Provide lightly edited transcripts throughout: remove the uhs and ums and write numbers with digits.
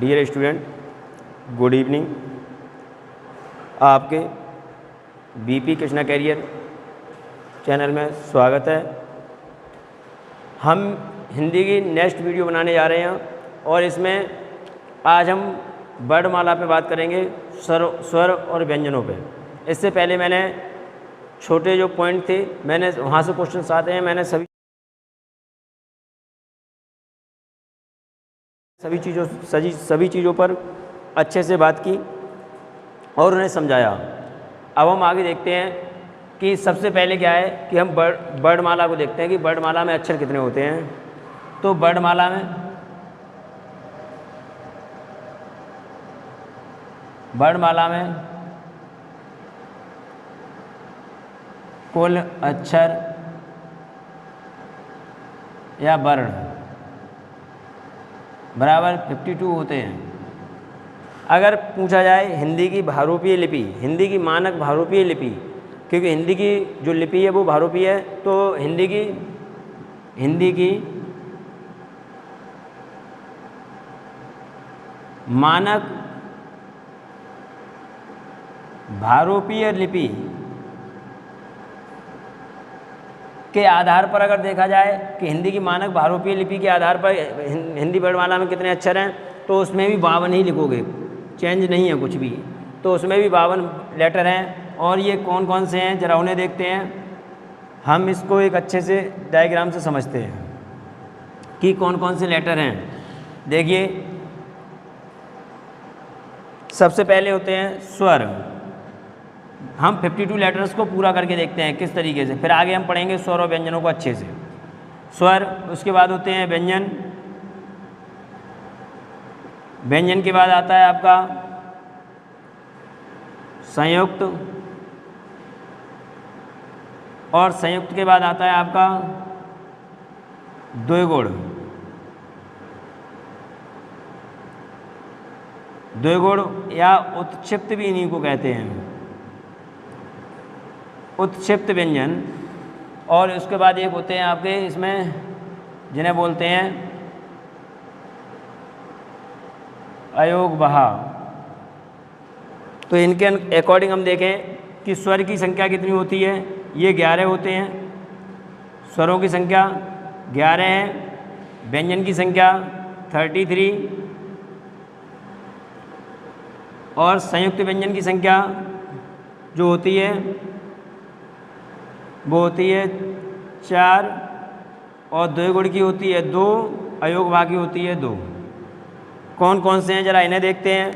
Dear student, good evening. आपके BP Krishna career channel में स्वागत है। हम हिंदी की नेक्स्ट वीडियो बनाने जा रहे हैं और इसमें आज हम वर्णमाला पे बात करेंगे, स्वर और व्यंजनों पे। इससे पहले मैंने छोटे जो पॉइंट थे, मैंने वहाँ से क्वेश्चन आते हैं, मैंने सभी चीज़ों पर अच्छे से बात की और उन्हें समझाया। अब हम आगे देखते हैं कि सबसे पहले क्या है कि हम वर्णमाला को देखते हैं कि वर्णमाला में अक्षर कितने होते हैं। तो वर्णमाला में कुल अक्षर या वर्ण बराबर 52 होते हैं। अगर पूछा जाए हिंदी की बहुरूपीय लिपि, हिंदी की मानक बहुरूपीय लिपि, क्योंकि हिंदी की जो लिपि है वो बहुरूपीय है, तो हिंदी की मानक बहुरूपीय लिपि के आधार पर अगर देखा जाए कि हिंदी की मानक बहुरूपीय लिपि के आधार पर हिंदी वर्णमाला में कितने अक्षर हैं, तो उसमें भी 52 ही लिखोगे, चेंज नहीं है कुछ भी। तो उसमें भी 52 लेटर हैं। और ये कौन कौन से हैं जरा उन्हें देखते हैं। हम इसको एक अच्छे से डायग्राम से समझते हैं कि कौन कौन से लेटर हैं। देखिए, सबसे पहले होते हैं स्वर। हम 52 लेटर्स को पूरा करके देखते हैं किस तरीके से, फिर आगे हम पढ़ेंगे स्वर और व्यंजनों को अच्छे से। स्वर, उसके बाद होते हैं व्यंजन। व्यंजन के बाद आता है आपका संयुक्त, और संयुक्त के बाद आता है आपका द्विगुण। द्विगुण या उत्क्षिप्त भी इन्हीं को कहते हैं, उत्क्षिप्त व्यंजन। और उसके बाद एक होते हैं आपके इसमें जिन्हें बोलते हैं अयोगवाह। तो इनके अकॉर्डिंग हम देखें कि स्वर की संख्या कितनी होती है। ये 11 होते हैं, स्वरों की संख्या 11 है, व्यंजन की संख्या 33 और संयुक्त व्यंजन की संख्या जो होती है वो होती है 4 और द्विगुण की होती है 2, अयोगवाह की होती है 2। कौन कौन से हैं जरा इन्हें देखते हैं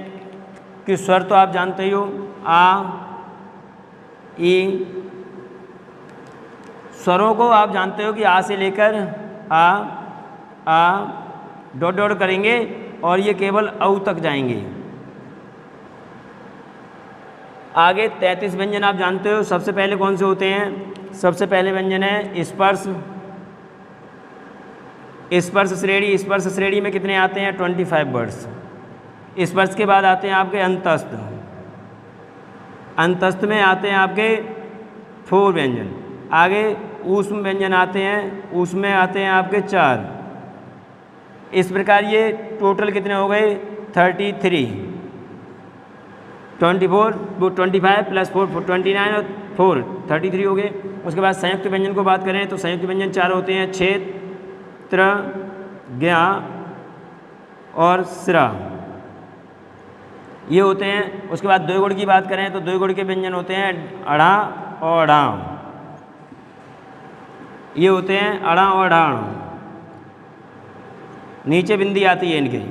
कि स्वर तो आप जानते ही हो, आ, ई। स्वरों को आप जानते हो कि आ से लेकर आ डॉट डॉट करेंगे और ये केवल औ तक जाएंगे। आगे 33 व्यंजन आप जानते हो। सबसे पहले कौन से होते हैं? सबसे पहले व्यंजन है स्पर्श। स्पर्श श्रेणी। स्पर्श श्रेणी में कितने आते हैं? 25 वर्ड्स। स्पर्श के बाद आते हैं आपके अंतस्थ। अंतस्थ में आते हैं आपके 4 व्यंजन। आगे ऊष्म व्यंजन आते हैं, ऊष्म में आते हैं आपके 4। इस प्रकार ये टोटल कितने हो गए? 33। 24 वो 25 प्लस 4 29 और 4 33 हो गए। उसके बाद संयुक्त व्यंजन को बात करें तो संयुक्त व्यंजन 4 होते हैं, क्षेत्र, ज्ञा और स्रा, ये होते हैं। उसके बाद द्विगुण की बात करें तो द्विगुण के व्यंजन होते हैं अड़ा और ढाण, ये होते हैं अड़ा और ढाण। नीचे बिंदी आती है इनके।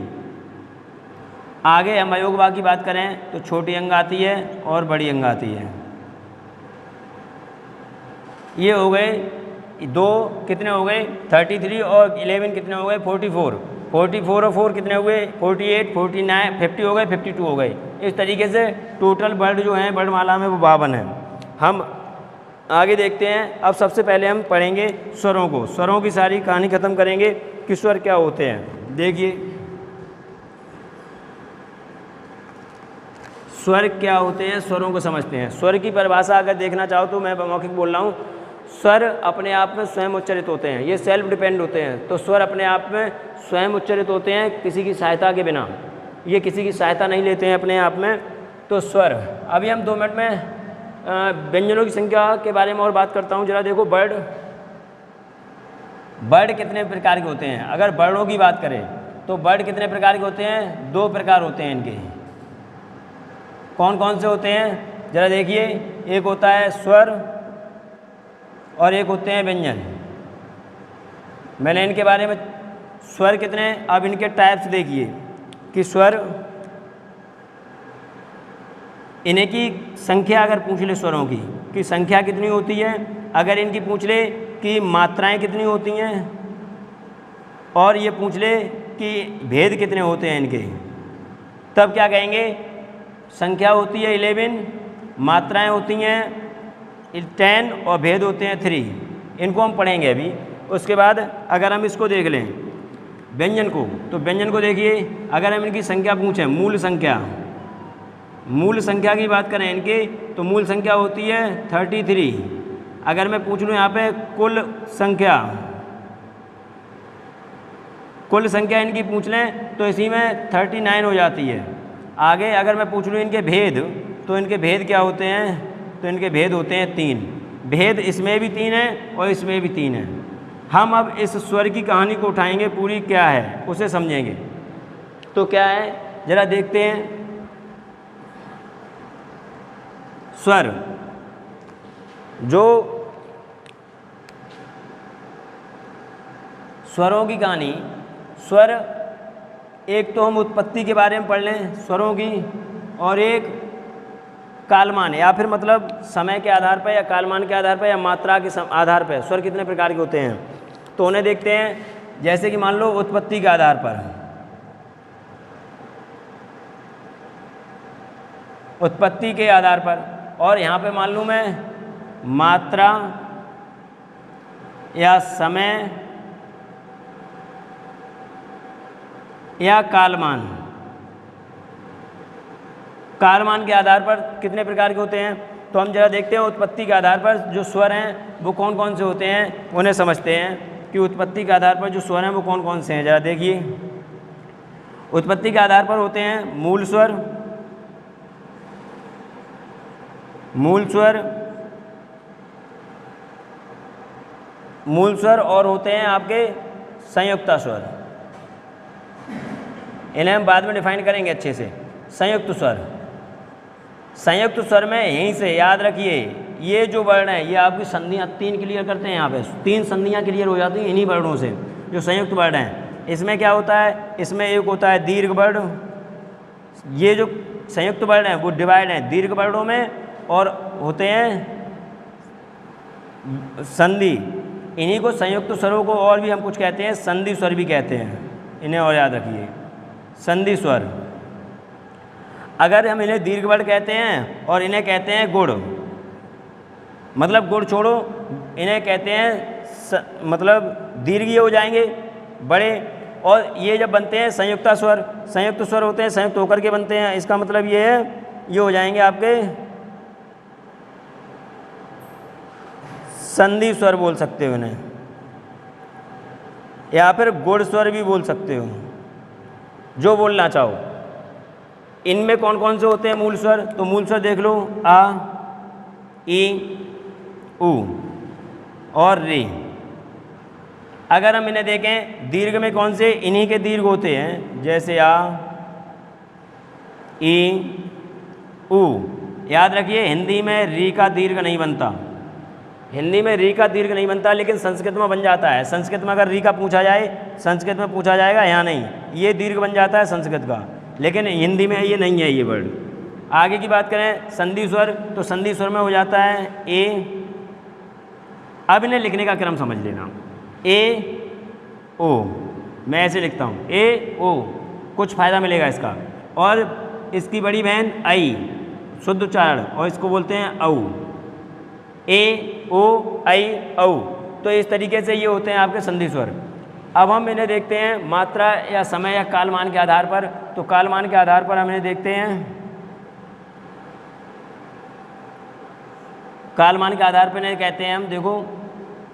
आगे हम अयोगवाह की बात करें तो छोटी अंग आती है और बड़ी अंग आती है। ये हो गए 2, कितने हो गए? 33 और 11 कितने हो गए? 44। 44 और 4 कितने हुए? 48, 49, 50 हो गए, 52 हो गए। इस तरीके से टोटल वर्ड जो हैं वर्णमाला में वो 52 हैं। हम आगे देखते हैं। अब सबसे पहले हम पढ़ेंगे स्वरों को। स्वरों की सारी कहानी खत्म करेंगे कि स्वर क्या होते हैं। देखिए, स्वर क्या होते हैं, स्वरों को समझते हैं। स्वर की परिभाषा अगर देखना चाहो तो मैं मौखिक बोल रहा हूँ। स्वर अपने आप में स्वयं उच्चारित होते हैं, ये सेल्फ डिपेंड होते हैं। तो स्वर अपने आप में स्वयं उच्चारित होते हैं किसी की सहायता के बिना। ये किसी की सहायता नहीं लेते हैं अपने आप में। तो स्वर, अभी हम 2 मिनट में व्यंजनों की संख्या के बारे में और बात करता हूँ। जरा देखो, वर्ड कितने प्रकार के होते हैं। अगर वर्णों की बात करें तो वर्ड कितने प्रकार के होते हैं? 2 प्रकार होते हैं इनके। कौन कौन से होते हैं? जरा देखिए, एक होता है स्वर और एक होते हैं व्यंजन। मैंने इनके बारे में स्वर कितने, अब इनके टाइप्स देखिए कि स्वर, इन्हें की संख्या अगर पूछ ले स्वरों की कि संख्या कितनी होती है, अगर इनकी पूछ ले कि मात्राएं कितनी होती हैं, और ये पूछ ले कि भेद कितने होते हैं इनके, तब क्या कहेंगे? संख्या होती है 11, मात्राएं होती हैं 10 और भेद होते हैं 3। इनको हम पढ़ेंगे अभी। उसके बाद अगर हम इसको देख लें व्यंजन को, तो व्यंजन को देखिए, अगर हम इनकी संख्या पूछें, मूल संख्या की बात करें इनकी, तो मूल संख्या होती है 33। अगर मैं पूछ लूँ यहाँ पे कुल संख्या इनकी पूछ लें तो इसी में 39 हो जाती है। आगे अगर मैं पूछ लूँ इनके भेद, तो इनके भेद क्या होते हैं? तो इनके भेद होते हैं 3। भेद इसमें भी 3 है और इसमें भी 3 है। हम अब इस स्वर की कहानी को उठाएंगे, पूरी क्या है उसे समझेंगे। तो क्या है, जरा देखते हैं। स्वर, जो स्वरों की कहानी, स्वर एक तो हम उत्पत्ति के बारे में पढ़ लें स्वरों की, और एक कालमान, या फिर मतलब समय के आधार पर या कालमान के आधार पर या मात्रा के आधार पर स्वर कितने प्रकार के होते हैं, तो उन्हें देखते हैं। जैसे कि मान लो उत्पत्ति के आधार पर, उत्पत्ति के आधार पर, और यहाँ पे मान लूँ मैं मात्रा या समय या कालमान के आधार पर कितने प्रकार के होते हैं। तो हम जरा देखते हैं उत्पत्ति के आधार पर जो स्वर हैं वो कौन कौन से होते हैं, उन्हें समझते हैं कि उत्पत्ति के आधार पर जो स्वर हैं वो कौन कौन से हैं। जरा देखिए, उत्पत्ति के आधार पर होते हैं मूल स्वर और होते हैं आपके संयुक्ता स्वर। इन्हें हम बाद में डिफाइन करेंगे अच्छे से। संयुक्त स्वर में यहीं से याद रखिए, ये जो वर्ण है ये आपकी संधियाँ 3 क्लियर करते हैं। यहाँ पे 3 संधियाँ क्लियर हो जाती हैं इन्हीं वर्णों से, जो संयुक्त वर्ण हैं। इसमें क्या होता है, इसमें एक होता है दीर्घ वर्ण। ये जो संयुक्त वर्ण है वो डिवाइड हैं दीर्घ वर्णों में, और होते हैं संधि। इन्हीं को संयुक्त स्वरों को और भी हम कुछ कहते हैं, संधि स्वर भी कहते हैं। इन्हें और याद रखिए, संधि स्वर। अगर हम इन्हें दीर्घ वर्ण कहते हैं और इन्हें कहते हैं गुण, मतलब गुण छोड़ो, इन्हें कहते हैं मतलब दीर्घीय हो जाएंगे बड़े। और ये जब बनते हैं संयुक्त स्वर होते हैं, संयुक्त होकर के बनते हैं। इसका मतलब ये है, ये हो जाएंगे आपके संधि स्वर बोल सकते हो इन्हें, या फिर गुण स्वर भी बोल सकते हो, जो बोलना चाहो। इनमें कौन कौन से होते हैं मूल स्वर? तो मूल स्वर देख लो, आ, ई, उ और रे। अगर हम इन्हें देखें दीर्घ में कौन से, इन्हीं के दीर्घ होते हैं, जैसे आ, ई, उ। याद रखिए, हिंदी में री का दीर्घ नहीं बनता। हिंदी में री का दीर्घ नहीं बनता, लेकिन संस्कृत में बन जाता है। संस्कृत में अगर री का पूछा जाए, संस्कृत में पूछा जाएगा, यहाँ नहीं, ये दीर्घ बन जाता है संस्कृत का, लेकिन हिंदी में ये नहीं है ये वर्ड। आगे की बात करें संधि स्वर, तो संधि स्वर में हो जाता है ए। अब इन्हें लिखने का क्रम समझ लेना, ए ओ, मैं ऐसे लिखता हूँ ए ओ, कुछ फ़ायदा मिलेगा इसका। और इसकी बड़ी बहन आई, शुद्ध उच्चारण, और इसको बोलते हैं औ, ए ओ आई औ। तो इस तरीके से ये होते हैं आपके संधि स्वर। अब हम इन्हें देखते हैं मात्रा या समय या कालमान के आधार पर। तो कालमान के आधार पर हम इन्हें देखते हैं, कालमान के आधार पर इन्हें कहते हैं हम, देखो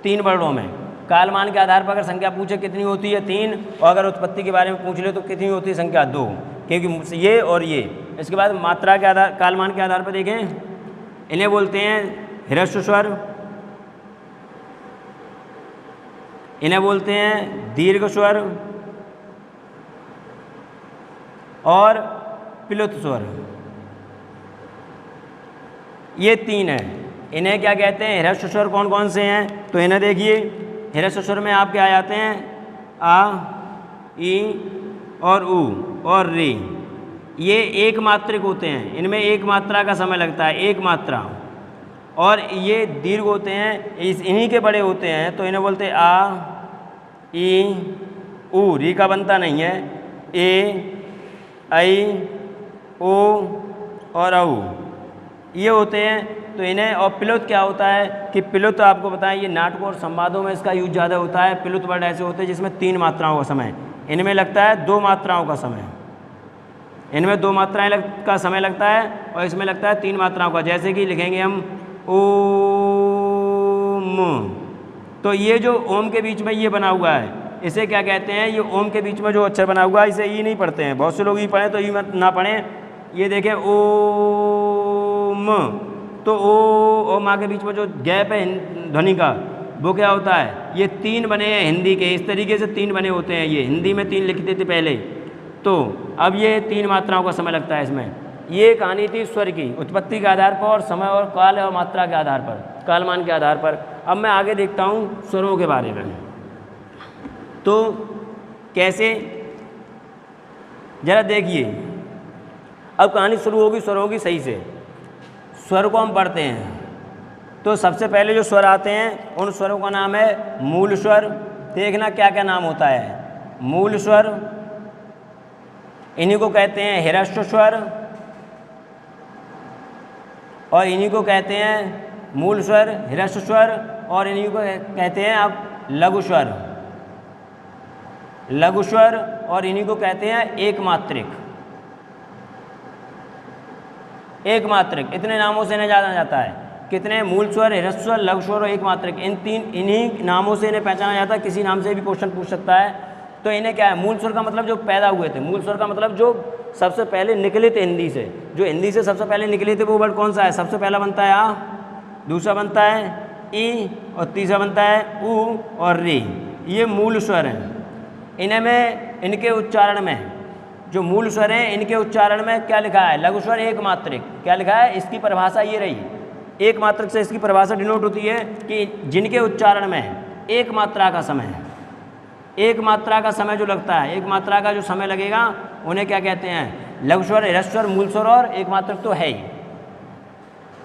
3 वर्णों में कालमान के आधार पर अगर संख्या पूछे कितनी होती है 3, और अगर उत्पत्ति के बारे में पूछ ले तो कितनी होती है संख्या 2। क्योंकि ये और ये। इसके बाद मात्रा के आधार, कालमान के आधार पर देखें, इन्हें बोलते हैं ह्रस्व स्वर, इन्हें बोलते हैं दीर्घ स्वर और प्लुत स्वर। ये तीन है। इन्हें क्या कहते हैं? ह्रस्व स्वर कौन कौन से हैं? तो इन्हें देखिए, ह्रस्व स्वर में आपके आ जाते हैं आ, ई और ऊ और री। ये एक मात्रिक होते हैं, इनमें एक मात्रा का समय लगता है, एक मात्रा। और ये दीर्घ होते हैं, इन्हीं के बड़े होते हैं, तो इन्हें बोलते हैं आ, ई, ऊ। री का बनता नहीं है, ए, आई, ओ और औ, ये होते हैं। तो इन्हें, और प्लुत क्या होता है कि प्लुत आपको बताएं, ये नाटकों और संवादों में इसका यूज ज़्यादा होता है। प्लुत वर्ड ऐसे होते हैं जिसमें 3 मात्राओं का समय, इनमें लगता है 2 मात्राओं का समय। इनमें 2 मात्राएं का समय लगता है और इसमें लगता है 3 मात्राओं का। जैसे कि लिखेंगे हम ओम, तो ये जो ओम के बीच में ये बना हुआ है, इसे क्या कहते हैं? ये ओम के बीच में जो अक्षर बना हुआ है, इसे ई नहीं पढ़ते हैं। बहुत से लोग ई पढ़ें तो ई मत ना पढ़ें। ये देखें ओम, तो ओ माँ के बीच में जो गैप है ध्वनि का, वो क्या होता है? ये 3 बने हैं हिंदी के, इस तरीके से 3 बने होते हैं। ये हिंदी में 3 लिखते थे पहले, तो अब ये 3 मात्राओं का समय लगता है इसमें। ये कहानी थी स्वर की, उत्पत्ति के आधार पर और समय और काल और मात्रा के आधार पर, कालमान के आधार पर। अब मैं आगे देखता हूँ स्वरों के बारे में। तो कैसे, जरा देखिए, अब कहानी शुरू होगी स्वरों की सही से। स्वर को हम पढ़ते हैं तो सबसे पहले जो स्वर आते हैं उन स्वरों का नाम है मूल स्वर। देखना क्या क्या नाम होता है। मूल स्वर, इन्हीं को कहते हैं ह्रस्व स्वर, और इन्हीं को कहते हैं मूल स्वर, ह्रस्व स्वर, और इन्हीं को कहते हैं अब लघु स्वर, लघु स्वर, और इन्हीं को कहते हैं एक मात्रिक। एक मात्रिक, इतने नामों से इन्हें जाना जाता है। कितने? मूल स्वर, ह्रस्व स्वर, लघु स्वर और एक मात्रिक। इन्हीं नामों से इन्हें पहचाना जाता है। किसी नाम से भी क्वेश्चन पूछ सकता है। तो इन्हें क्या है? मूल स्वर का मतलब जो पैदा हुए थे, मूल स्वर का मतलब जो सबसे पहले निकले थे हिंदी से, जो हिंदी से सबसे पहले निकले थे, वो वर्ड कौन सा है? सबसे पहला बनता है आ, दूसरा बनता है ई, और तीसरा बनता है ऊ और री। ये मूल स्वर हैं। इन्हें में, इनके उच्चारण में, जो मूल स्वर हैं, इनके उच्चारण में क्या लिखा है? लघु स्वर एक मात्रिक। क्या लिखा है? इसकी परिभाषा ये रही, एक मात्रिक से इसकी परिभाषा डिनोट होती है कि जिनके उच्चारण में एक मात्रा का समय है, एक मात्रा का समय जो लगता है, एक मात्रा का जो समय लगेगा, उन्हें क्या कहते हैं? लघु स्वर, ह्रस्व स्वर, मूल स्वर और एक मात्रिक तो है ही।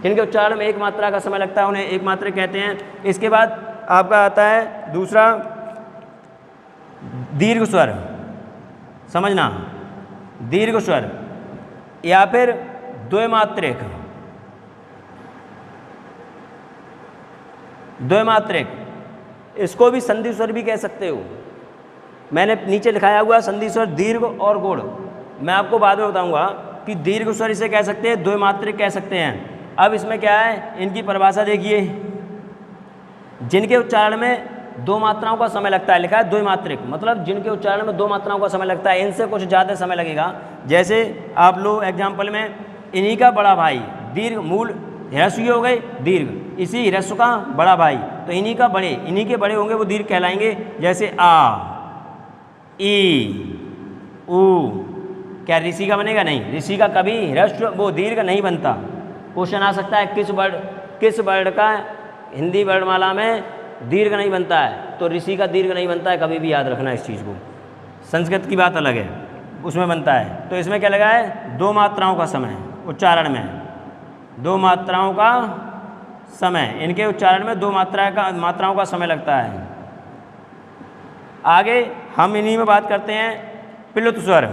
जिनके उच्चारण में एक मात्रा का समय लगता है उन्हें एक मात्रिक कहते हैं। इसके बाद आपका आता है दूसरा दीर्घ स्वर। समझना, दीर्घ स्वर या फिर द्विमात्रिक। द्विमात्रिक, इसको भी संधि स्वर भी कह सकते हो। मैंने नीचे लिखाया हुआ संधि स्वर दीर्घ और गुण, मैं आपको बाद में बताऊंगा कि दीर्घ स्वर इसे कह सकते हैं, द्विमात्रिक कह सकते हैं। अब इसमें क्या है? इनकी परिभाषा देखिए। जिनके उच्चारण में 2 मात्राओं का समय लगता है, लिखा है द्विमात्रिक, मतलब जिनके उच्चारण में 2 मात्राओं का समय लगता है, इनसे कुछ ज़्यादा समय लगेगा। जैसे आप लो एग्जाम्पल में, इन्हीं का बड़ा भाई, दीर्घ, मूल ह्रस्व हो गए दीर्घ, इसी ह्रस्व का बड़ा भाई, तो इन्हीं का बड़े, इन्हीं के बड़े होंगे वो दीर्घ कहलाएंगे। जैसे आ, ई, ऊ। क्या ऋषि का बनेगा? नहीं, ऋषि का कभी ह्रस्व वो दीर्घ नहीं बनता। क्वेश्चन आ सकता है किस वर्ड का हिंदी वर्णमाला में दीर्घ नहीं बनता है? तो ऋषि का दीर्घ नहीं बनता है, कभी भी याद रखना इस चीज़ को। संस्कृत की बात अलग है, उसमें बनता है। तो इसमें क्या लगा है? 2 मात्राओं का समय उच्चारण में, 2 मात्राओं का समय, इनके उच्चारण में 2 मात्राओं का समय लगता है। आगे हम इन्हीं में बात करते हैं प्लुत स्वर।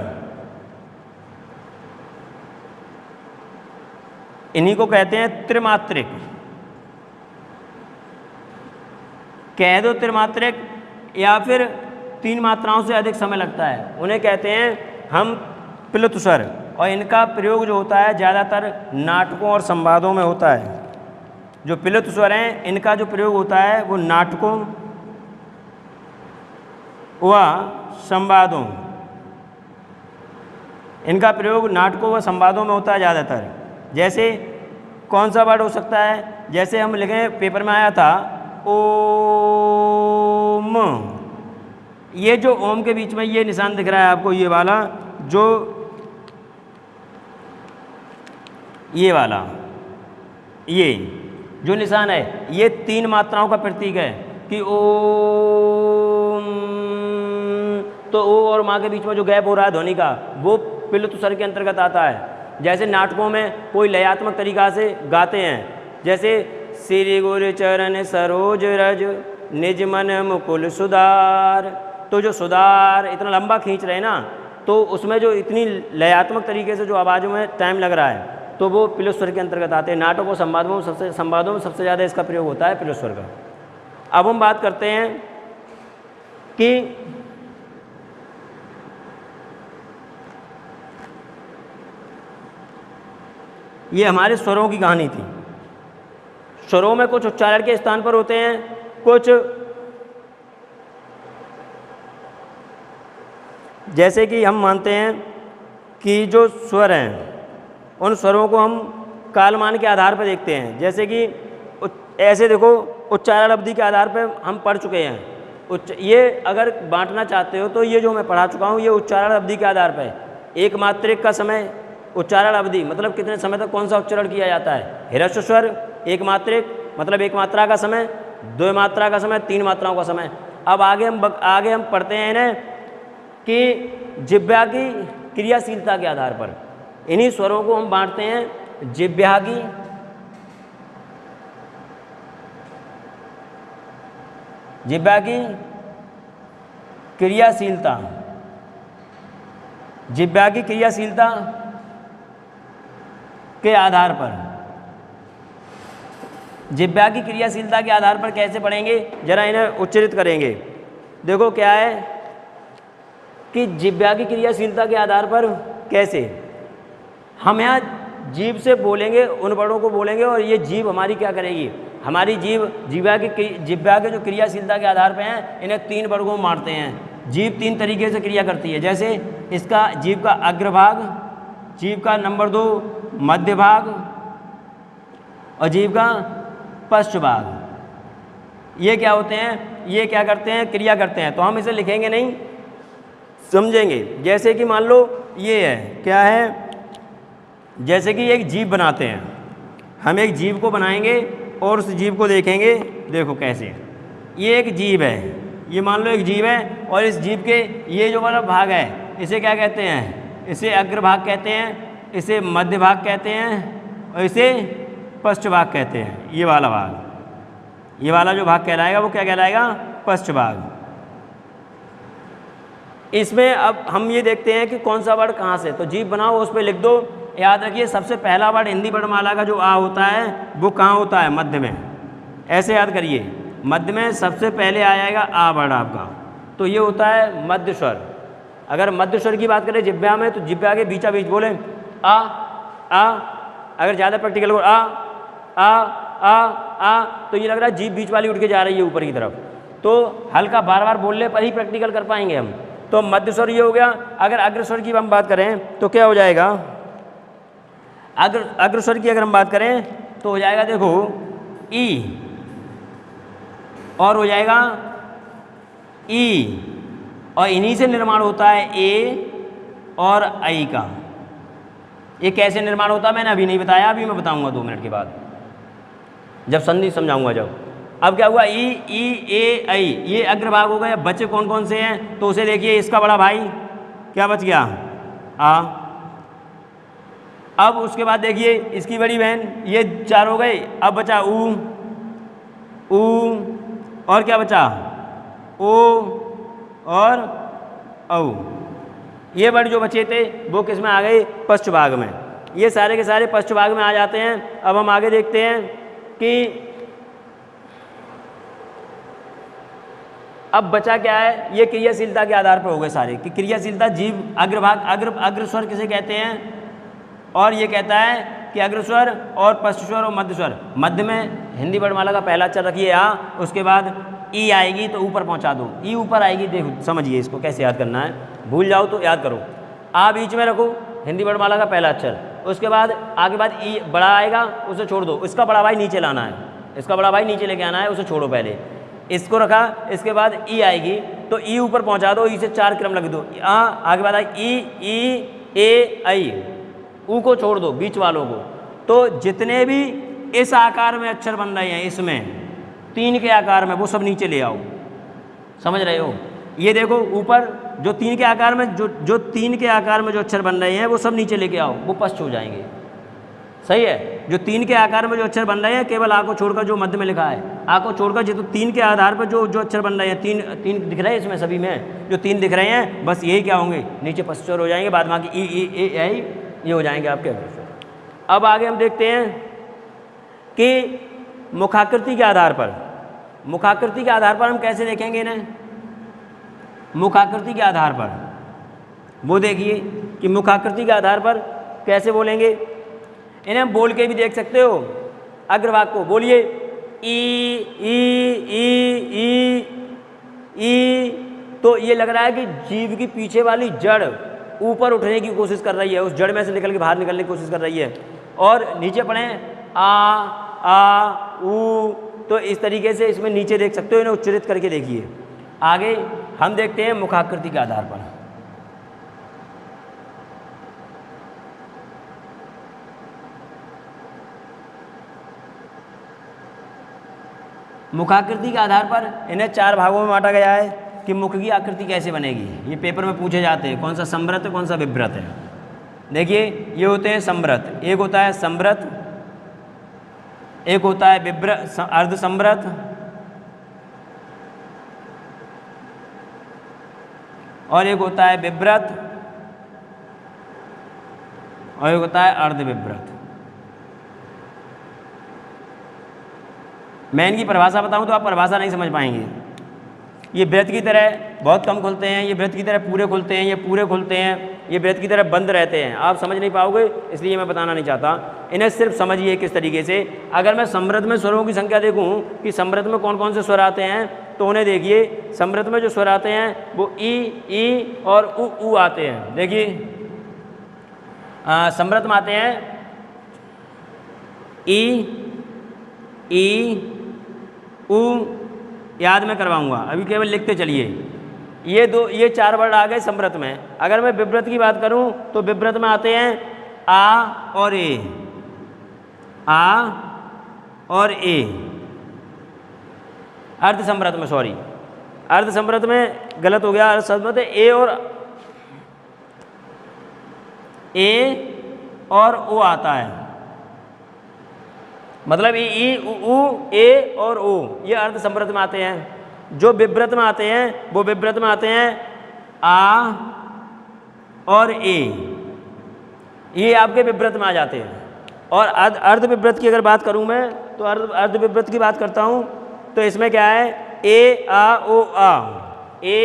इन्हीं को कहते हैं त्रिमात्रिक। कह दो त्रिमात्रिक, या फिर 3 मात्राओं से अधिक समय लगता है, उन्हें कहते हैं हम प्लुत स्वर। और इनका प्रयोग जो होता है ज़्यादातर नाटकों और संवादों में होता है। जो प्लुत स्वर हैं, इनका जो प्रयोग होता है वो नाटकों व संवादों इनका प्रयोग नाटकों व संवादों में होता है ज़्यादातर। जैसे कौन सा वर्ड हो सकता है, जैसे हम लिखें, पेपर में आया था ओम, ये जो ओम के बीच में ये निशान दिख रहा है आपको, ये वाला जो ये वाला ये जो निशान है, ये 3 मात्राओं का प्रतीक है कि ओम। तो ओ और माँ के बीच में जो गैप हो रहा है ध्वनि का, वो पिलुत्व स्वर के अंतर्गत आता है। जैसे नाटकों में कोई लयात्मक तरीका से गाते हैं, जैसे श्री गुरु चरण सरोज रज निज मन मुकुल सुधार, तो जो सुधार इतना लंबा खींच रहे हैं ना, तो उसमें जो इतनी लयात्मक तरीके से जो आवाज़ों में टाइम लग रहा है, तो वो पिलुत्व स्वर के अंतर्गत आते हैं। नाटकों और संवादों में सबसे ज़्यादा इसका प्रयोग होता है पिलुत्व स्वर का। अब हम बात करते हैं कि ये हमारे स्वरों की कहानी थी। स्वरों में कुछ उच्चारण के स्थान पर होते हैं, कुछ जैसे कि हम मानते हैं कि जो स्वर हैं उन स्वरों को हम कालमान के आधार पर देखते हैं। जैसे कि ऐसे देखो, उच्चारण अवधि के आधार पर हम पढ़ चुके हैं। ये अगर बांटना चाहते हो तो ये जो मैं पढ़ा चुका हूँ, ये उच्चारण अवधि के आधार पर एक मात्रिक का समय, उच्चारण अवधि मतलब कितने समय तक कौन सा उच्चारण किया जाता है। ह्रस्व स्वर एक मात्रिक मतलब एक मात्रा का समय, 2 मात्रा का समय, 3 मात्राओं का समय। अब आगे हम पढ़ते हैं इन्हें कि जिह्वा की क्रियाशीलता के आधार पर इन्हीं स्वरों को हम बांटते हैं जिह्वा की क्रियाशीलता, जिह्वा की क्रियाशीलता के आधार पर। जिह्वा की क्रियाशीलता के आधार पर कैसे पढ़ेंगे, जरा इन्हें उच्चारित करेंगे। देखो क्या है कि जिह्वा की क्रियाशीलता के आधार पर कैसे हम यहाँ जीभ से बोलेंगे, उन वर्णों को बोलेंगे, और ये जीभ हमारी क्या करेगी, हमारी जिह्वा के जो क्रियाशीलता के आधार पर हैं, इन्हें 3 वर्गों में बांटते हैं। जीभ 3 तरीके से क्रिया करती है। जैसे इसका जीभ का अग्रभाग, जीभ का नंबर 2 मध्य भाग और जीभ का पश्च भाग। ये क्या होते हैं, ये क्या करते हैं, क्रिया करते हैं। तो हम इसे लिखेंगे नहीं, समझेंगे। जैसे कि मान लो ये है, क्या है, जैसे कि एक जीभ बनाते हैं, हम एक जीभ को बनाएंगे और उस जीभ को देखेंगे। देखो कैसे, ये एक जीभ है, ये मान लो एक जीभ है, और इस जीभ के ये जो वाला भाग है इसे क्या कहते हैं, इसे अग्रभाग कहते हैं, इसे मध्य भाग कहते हैं, और इसे पश्च भाग कहते हैं। ये वाला भाग, ये वाला जो भाग कहलाएगा वो क्या कहलाएगा, पश्च भाग। इसमें अब हम ये देखते हैं कि कौन सा वर्ड कहाँ से, तो जीभ बनाओ, उस पर लिख दो। याद रखिए सबसे पहला वर्ड हिंदी वर्णमाला का जो आ होता है वो कहाँ होता है, मध्य में। ऐसे याद करिए, मध्य में सबसे पहले आ जाएगा आ वर्ड आपका, तो ये होता है मध्य स्वर। अगर मध्य स्वर की बात करें जिह्वा में, तो जिह्वा के बीचा बीच बोले आ आ। अगर ज़्यादा प्रैक्टिकल हो आ आ आ आ, तो ये लग रहा है जीभ बीच वाली उठ के जा रही है ऊपर की तरफ, तो हल्का बार बार बोलने पर ही प्रैक्टिकल कर पाएंगे हम। तो मध्य स्वर ये हो गया। अगर अग्र स्वर की हम बात करें तो क्या हो जाएगा, अग्र स्वर की अगर हम बात करें तो हो जाएगा, देखो ई, और हो जाएगा ई, और इन्हीं से निर्माण होता है ए और आई का। ये कैसे निर्माण होता है मैंने अभी नहीं बताया, अभी मैं बताऊंगा 2 मिनट के बाद, जब संधि समझाऊंगा जब। अब क्या हुआ, ई ए आई, ये अग्रभाग हो गए। बच्चे कौन कौन से हैं, तो उसे देखिए, इसका बड़ा भाई क्या बच गया, आ। अब उसके बाद देखिए इसकी बड़ी बहन, ये 4 हो गए। अब बचा ऊ, और क्या बचा, ओ और औ। ये वर्ड जो बचे थे वो किस में आ गए, पश्च भाग में। ये सारे के सारे पश्च भाग में आ जाते हैं। अब हम आगे देखते हैं कि अब बचा क्या है, ये क्रियाशीलता के आधार पर हो गए सारे कि क्रियाशीलता जीभ अग्रभाग, अग्र स्वर किसे कहते हैं, और ये कहता है कि अग्र स्वर और पश्च स्वर और मध्य स्वर। मध्य में हिंदी वर्णमाला का पहला अक्षर रखिए आ, उसके बाद ई आएगी तो ऊपर पहुंचा दो, ई ऊपर आएगी। देखो समझिए इसको कैसे याद करना है, भूल जाओ तो याद करो। आ बीच में रखो, हिंदी वर्णमाला का पहला अक्षर, उसके बाद आगे बाद ई बड़ा आएगा, उसे छोड़ दो, इसका बड़ा भाई नीचे लाना है, इसका बड़ा भाई नीचे लेके आना है, उसे छोड़ो पहले, इसको रखा, इसके बाद ई आएगी तो ई ऊपर पहुंचा दो, ई से 4 क्रम लग दो, आगे बाद आई ई ए आई, ऊ को छोड़ दो बीच वालों को। तो जितने भी इस आकार में अक्षर बन रहे हैं इसमें 3 के आकार में, वो सब नीचे ले आओ, समझ रहे हो। ये देखो ऊपर जो 3 के आकार में जो 3 के आकार में जो अक्षर बन रहे हैं वो सब नीचे लेके आओ, वो पश्च हो जाएंगे, सही है। जो 3 के आकार में जो अक्षर बन रहे हैं केवल आ को छोड़कर, जो मध्य में लिखा है आ को छोड़कर, जो 3 के आधार पर जो अक्षर बन रहे हैं, तीन दिख रहे हैं इसमें सभी में, जो 3 दिख रहे हैं बस यही क्या होंगे, नीचे पश्चर हो जाएंगे, बाद बाकी ई ए आई ये हो जाएंगे आपके अक्षर। अब आगे हम देखते हैं कि मुखाकृति के आधार पर, मुखाकृति के आधार पर हम कैसे देखेंगे इन्हें। मुखाकृति के आधार पर वो देखिए कि मुखाकृति के आधार पर कैसे बोलेंगे इन्हें। हम बोल के भी देख सकते हो, अग्रभाग को बोलिए ई ई ई ई ई, तो ये लग रहा है कि जीभ की पीछे वाली जड़ ऊपर उठने की कोशिश कर रही है, उस जड़ में से निकल के बाहर निकलने की कोशिश कर रही है, और नीचे पढ़े आ ऊ, तो इस तरीके से इसमें नीचे देख सकते हो, इन्हें उच्चरित करके देखिए। आगे हम देखते हैं मुखाकृति के आधार पर। मुखाकृति के आधार पर इन्हें 4 भागों में बांटा गया है कि मुख की आकृति कैसे बनेगी। ये पेपर में पूछे जाते हैं, कौन सा संवृत है कौन सा विव्रत है। देखिए ये होते हैं संवृत, एक होता है संवृत, एक होता है विव्रत अर्ध संवृत, और एक होता है विव्रत, और एक होता है अर्ध विव्रत। मैं इनकी परिभाषा बताऊं तो आप परिभाषा नहीं समझ पाएंगे। ये वृत्त की तरह बहुत कम खुलते हैं, ये वृत्त की तरह पूरे खुलते हैं, ये पूरे खुलते हैं, ये वृत्त की तरह बंद रहते हैं। आप समझ नहीं पाओगे, इसलिए मैं बताना नहीं चाहता। इन्हें सिर्फ समझिए किस तरीके से। अगर मैं समृद्ध में स्वरों की संख्या देखूं कि समृद्ध में कौन कौन से स्वर आते हैं, तो उन्हें देखिए समृद्ध में जो स्वर आते हैं वो ई और उ आते हैं। देखिए समृद्ध में आते हैं ई उ, याद में करवाऊंगा, अभी केवल लिखते चलिए। ये 4 वर्ड आ गए समृद्ध में। अगर मैं विव्रत की बात करूं तो विव्रत में आते हैं आ और ए, आ और ए। अर्ध समृद्ध में, सॉरी अर्ध समृद्ध में गलत हो गया, अर्ध समृद्ध ए और ओ आता है, मतलब ई उ ए और ओ, ये अर्ध समृद्ध में आते हैं। जो विव्रत में आते हैं वो विव्रत में आते हैं आ और ए, ये आपके विव्रत में आ जाते हैं। और अर्ध विव्रत की अगर बात करूं मैं तो अर्ध विव्रत की बात करता हूं तो इसमें क्या है, ए आ ओ आ, ए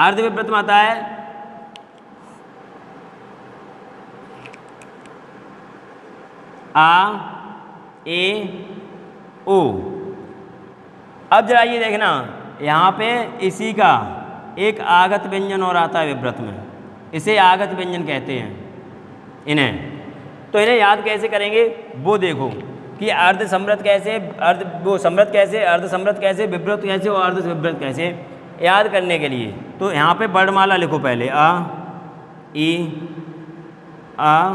अर्ध विव्रत में आता है, आ ए ओ। अब जरा ये देखना, यहाँ पे इसी का एक आगत व्यंजन और आता है विव्रत में, इसे आगत व्यंजन कहते हैं इन्हें। तो इन्हें याद कैसे करेंगे वो देखो कि अर्ध समृद्ध कैसे, वो समृद्ध कैसे, अर्ध समृद्ध कैसे, विव्रत कैसे और अर्ध विव्रत कैसे। याद करने के लिए तो यहाँ पे वर्णमाला लिखो पहले, आ ई आ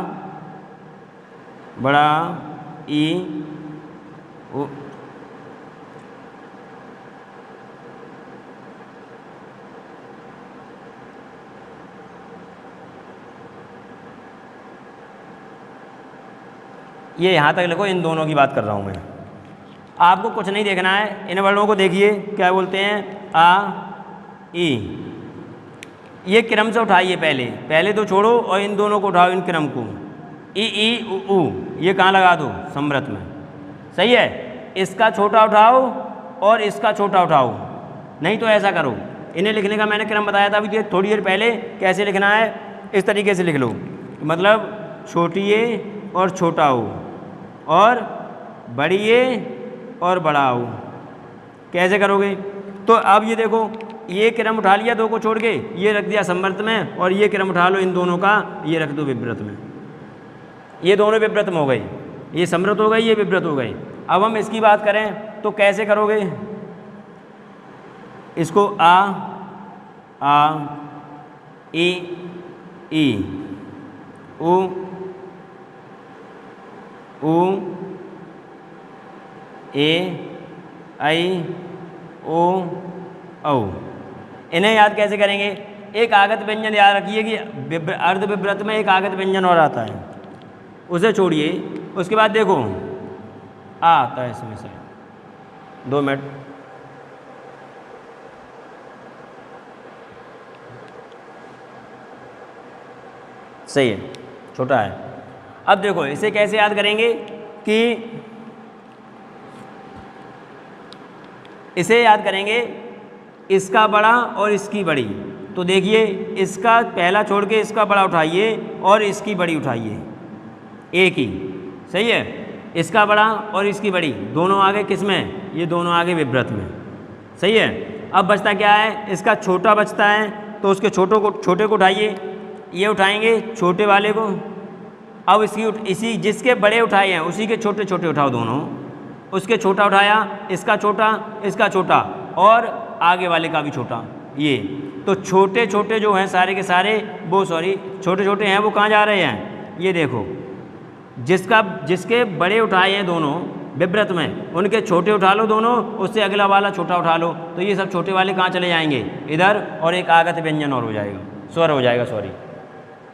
बड़ा ई ओ। ये यहाँ तक लिखो, इन दोनों की बात कर रहा हूँ मैं। आपको कुछ नहीं देखना है, इन वर्णों को देखिए क्या बोलते हैं, आ ई। ये क्रम से उठाइए, पहले तो छोड़ो और इन दोनों को उठाओ, इन क्रम को, ई उ, ये कहाँ लगा दो, समृत में, सही है। इसका छोटा उठाओ और इसका छोटा उठाओ, नहीं तो ऐसा करो। इन्हें लिखने का मैंने क्रम बताया था अभी थोड़ी देर पहले, कैसे लिखना है, इस तरीके से लिख लो, मतलब छोटी ए और छोटा ओ और बड़ी ए और बड़ा ओ। कैसे करोगे, तो अब ये देखो ये क्रम उठा लिया दो को छोड़ के, ये रख दिया समवर्त में, और ये क्रम उठा लो इन दोनों का, ये रख दो विव्रत में। ये दोनों विव्रत में हो गई, ये समवर्त हो गई, ये विव्रत हो गई। अब हम इसकी बात करें तो कैसे करोगे? इसको आ ई उ ए आई ओ औ, इन्हें याद कैसे करेंगे? एक आगत व्यंजन याद रखिए कि अर्ध विव्रत में एक आगत व्यंजन और आता है, उसे छोड़िए। उसके बाद देखो आ आता है इसमें से, 2 मिनट। सही है, छोटा है। अब देखो इसे कैसे याद करेंगे कि इसे याद करेंगे इसका बड़ा और इसकी बड़ी। तो देखिए इसका पहला छोड़ के इसका बड़ा उठाइए और इसकी बड़ी उठाइए, एक ही। सही है, इसका बड़ा और इसकी बड़ी दोनों आगे किस में? ये दोनों आगे विव्रत में। सही है। अब बचता क्या है? इसका छोटा बचता है, तो उसके छोटे को उठाइए, ये उठाएंगे छोटे वाले को। अब इसी जिसके बड़े उठाए हैं उसी के छोटे छोटे उठाओ दोनों। उसके छोटा उठाया, इसका छोटा और आगे वाले का भी छोटा। ये तो छोटे छोटे जो हैं सारे के सारे छोटे छोटे हैं वो कहाँ जा रहे हैं? ये देखो, जिसके बड़े उठाए हैं दोनों विव्रत में, उनके छोटे उठा लो दोनों, उससे अगला वाला छोटा उठा लो, तो ये सब छोटे वाले कहाँ चले जाएंगे? इधर, और एक आगत व्यंजन और हो जाएगा, स्वर हो जाएगा, सॉरी।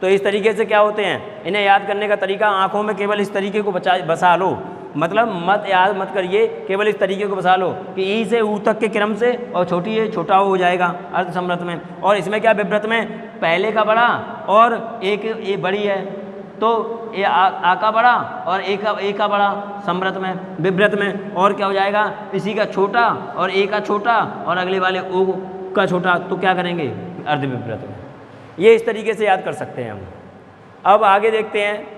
तो इस तरीके से क्या होते हैं, इन्हें याद करने का तरीका आँखों में केवल इस तरीके को बसा लो। मतलब याद मत करिए, केवल इस तरीके को बसा लो कि ई से ऊ तक के क्रम से, और छोटी है छोटा हो जाएगा अर्ध समृत में। और इसमें क्या, विव्रत में पहले का बड़ा और एक ये बड़ी है, तो ये आ का बड़ा और ए का बड़ा समृत में, विव्रत में। और क्या हो जाएगा? इसी का छोटा और ए का छोटा और अगले वाले ओ का छोटा, तो क्या करेंगे? अर्ध विव्रत में। ये इस तरीके से याद कर सकते हैं हम। अब आगे देखते हैं।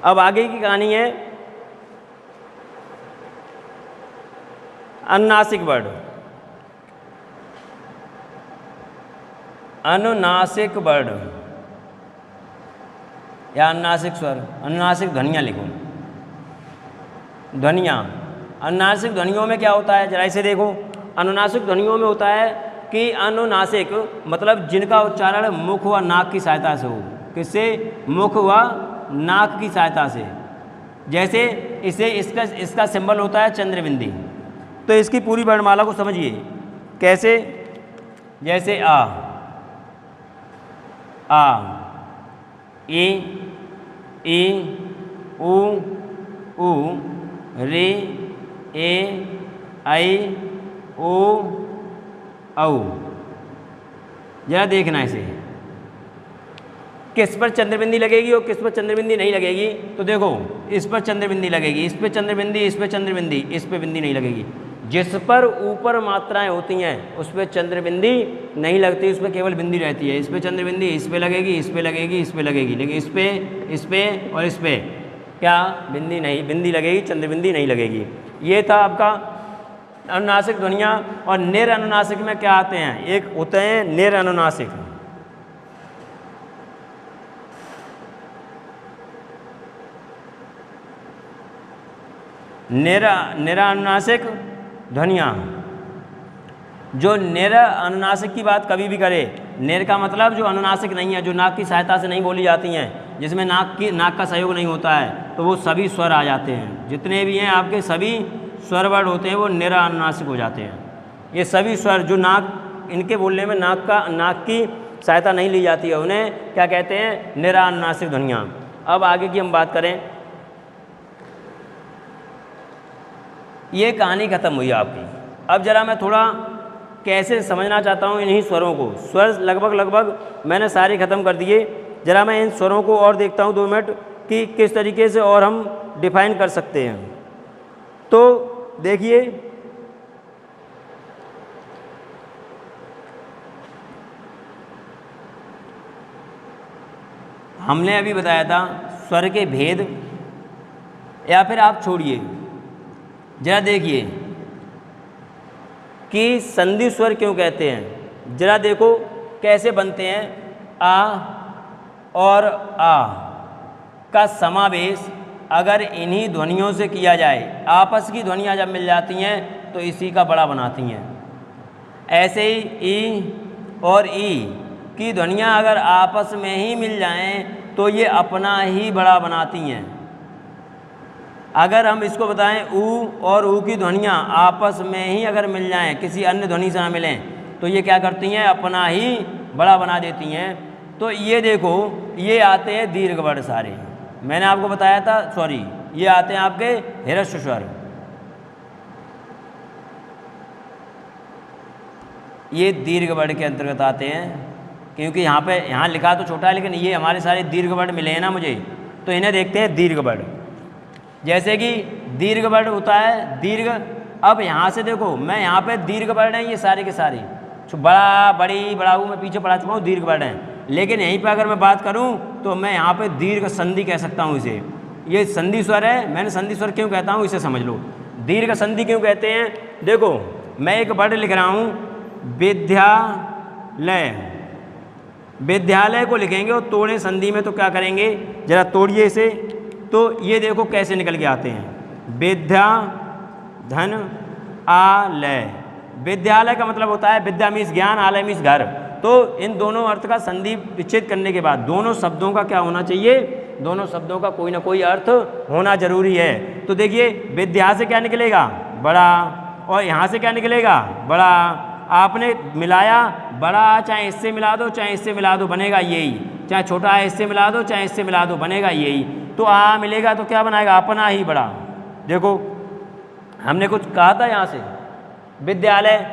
अब आगे की कहानी है अनुनासिक वर्ड। अनुनासिक वर्ड या अनुनासिक स्वर, अनुनासिक ध्वनियाँ लिखो। ध्वनियाँ, अनुनासिक ध्वनियों में क्या होता है, जरा इसे देखो। अनुनासिक ध्वनियों में होता है कि अनुनासिक मतलब जिनका उच्चारण मुख व नाक की सहायता से हो। किससे? मुख व नाक की सहायता से। जैसे इसका सिंबल होता है चंद्रबिंदी। तो इसकी पूरी वर्णमाला को समझिए कैसे। जैसे आ ए उ रे ए आई ओ औ। जरा देखना इसे, किस पर चंद्रबिंदी लगेगी और किस पर चंद्रबिंदी नहीं लगेगी। तो देखो, इस पर चंद्रबिंदी लगेगी, इस पर चंद्रबिंदी, इस पर चंद्रबिंदी, इस पर बिंदी नहीं लगेगी। जिस पर ऊपर मात्राएं होती हैं उस पर चंद्रबिंदी नहीं लगती, उस पर केवल बिंदी रहती है। इस पर चंद्रबिंदी, इस पर लगेगी, इस पर लगेगी, इस पर लगेगी, लेकिन इस पे और इस पे क्या बिंदी नहीं, बिंदी लगेगी, चंद्रबिंदी नहीं लगेगी। ये था आपका अनुनासिक ध्वनियाँ। और निर अनुनासिक में क्या आते हैं? एक होते हैं निर अनुनासिक। निरानुनासिक ध्वनियाँ। जो निर अनुनासिक की बात कभी भी करे, निर का मतलब जो अनुनासिक नहीं है, जो नाक की सहायता से नहीं बोली जाती हैं, जिसमें नाक का सहयोग नहीं होता है, तो वो सभी स्वर आ जाते हैं। जितने भी हैं आपके सभी स्वर वर्ड होते हैं वो निरानुनासिक हो जाते हैं। ये सभी स्वर जो इनके बोलने में नाक की सहायता नहीं ली जाती है, उन्हें क्या कहते हैं? निरानुनासिक ध्वनियाँ। अब आगे की हम बात करें। ये कहानी खत्म हुई आपकी। अब जरा मैं थोड़ा कैसे समझना चाहता हूँ इन्हीं स्वरों को। स्वर लगभग मैंने सारे ख़त्म कर दिए। जरा मैं इन स्वरों को और देखता हूँ 2 मिनट कि किस तरीके से और हम डिफाइन कर सकते हैं। तो देखिए, हमने अभी बताया था स्वर के भेद, या फिर आप छोड़िए, जरा देखिए कि संधि स्वर क्यों कहते हैं। जरा देखो कैसे बनते हैं। आ और आ का समावेश अगर इन्हीं ध्वनियों से किया जाए, आपस की ध्वनियाँ जब मिल जाती हैं तो इसी का बड़ा बनाती हैं। ऐसे ही ई और ई की ध्वनियाँ अगर आपस में ही मिल जाएं तो ये अपना ही बड़ा बनाती हैं। अगर हम इसको बताएं ऊ और ऊ की ध्वनियाँ आपस में ही अगर मिल जाएं, किसी अन्य ध्वनि से ना मिलें, तो ये क्या करती हैं, अपना ही बड़ा बना देती हैं। तो ये देखो, ये आते हैं दीर्घ वर्ण सारे, मैंने आपको बताया था, सॉरी, ये आते हैं आपके ह्रस्व स्वर। ये दीर्घ वर्ण के अंतर्गत आते हैं, क्योंकि यहाँ लिखा तो छोटा है, लेकिन ये हमारे सारे दीर्घ वर्ण मिले हैं ना मुझे, तो इन्हें देखते हैं दीर्घ वर्ण। जैसे कि दीर्घ वर्ण होता है दीर्घ। अब यहाँ से देखो, मैं यहाँ पे दीर्घ वर्ण है ये सारे के सारे, बड़ा बड़ी बड़ा मैं पीछे पढ़ा चुका हूँ, दीर्घ वर्ण है। लेकिन यहीं पर अगर मैं बात करूँ तो मैं यहाँ पे दीर्घ संधि कह सकता हूँ इसे। ये संधि स्वर है। मैंने संधि स्वर क्यों कहता हूँ इसे समझ लो। दीर्घ संधि क्यों कहते हैं, देखो मैं एक वर्ण लिख रहा हूँ विद्यालय। विद्यालय को लिखेंगे और तोड़े संधि में तो क्या करेंगे, जरा तोड़िए इसे, तो ये देखो कैसे निकल के आते हैं। विद्या धन आलय। विद्यालय का मतलब होता है विद्या मीन्स ज्ञान, आलय मीन्स घर। तो इन दोनों अर्थ का संधि विच्छेद करने के बाद दोनों शब्दों का क्या होना चाहिए, दोनों शब्दों का कोई ना कोई अर्थ होना जरूरी है। तो देखिए विद्या से क्या निकलेगा, बड़ा, और यहाँ से क्या निकलेगा, बड़ा। आपने मिलाया बड़ा, चाहे इससे मिला दो चाहे इससे मिला दो बनेगा यही, चाहे छोटा है इससे मिला दो चाहे इससे मिला दो बनेगा यही। तो आ मिलेगा तो क्या बनाएगा, अपना ही बड़ा। देखो हमने कुछ कहा था यहाँ से विद्यालय,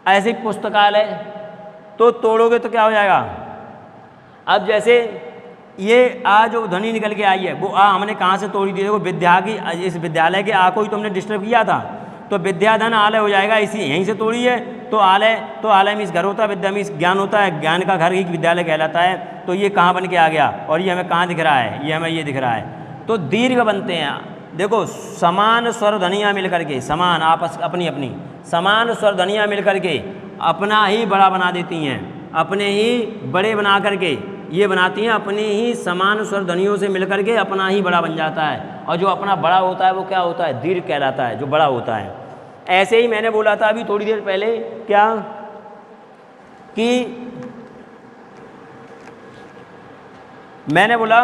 ऐसे पुस्तकालय, तो तोड़ोगे तो क्या हो जाएगा। अब जैसे ये आ जो ध्वनि निकल के आई है वो आ हमने कहाँ से तोड़ी थी, देखो विद्या की, इस विद्यालय के आ को ही तो हमने डिस्टर्ब किया था, तो विद्याधन आलय हो जाएगा, इसी यहीं से तोड़ी है। तो आलय मीन्स घर होता है, विद्या मीन्स ज्ञान होता है, ज्ञान का घर ही विद्यालय कहलाता है। तो ये कहाँ बन के आ गया, और ये हमें कहाँ दिख रहा है, ये हमें ये दिख रहा है। तो दीर्घ बनते हैं, देखो समान स्वर ध्वनियाँ मिल करके, समान आपस अपनी अपनी समान स्वर ध्वनियाँ मिल करके अपना ही बड़ा बना देती हैं, अपने ही बड़े बना करके ये बनाती हैं, अपनी ही समान स्वर ध्वनियों से मिल करके अपना ही बड़ा बन जाता है। और जो अपना बड़ा होता है वो क्या होता है, दीर्घ कहलाता है, जो बड़ा होता है। ऐसे ही मैंने बोला था अभी थोड़ी देर पहले क्या, कि मैंने बोला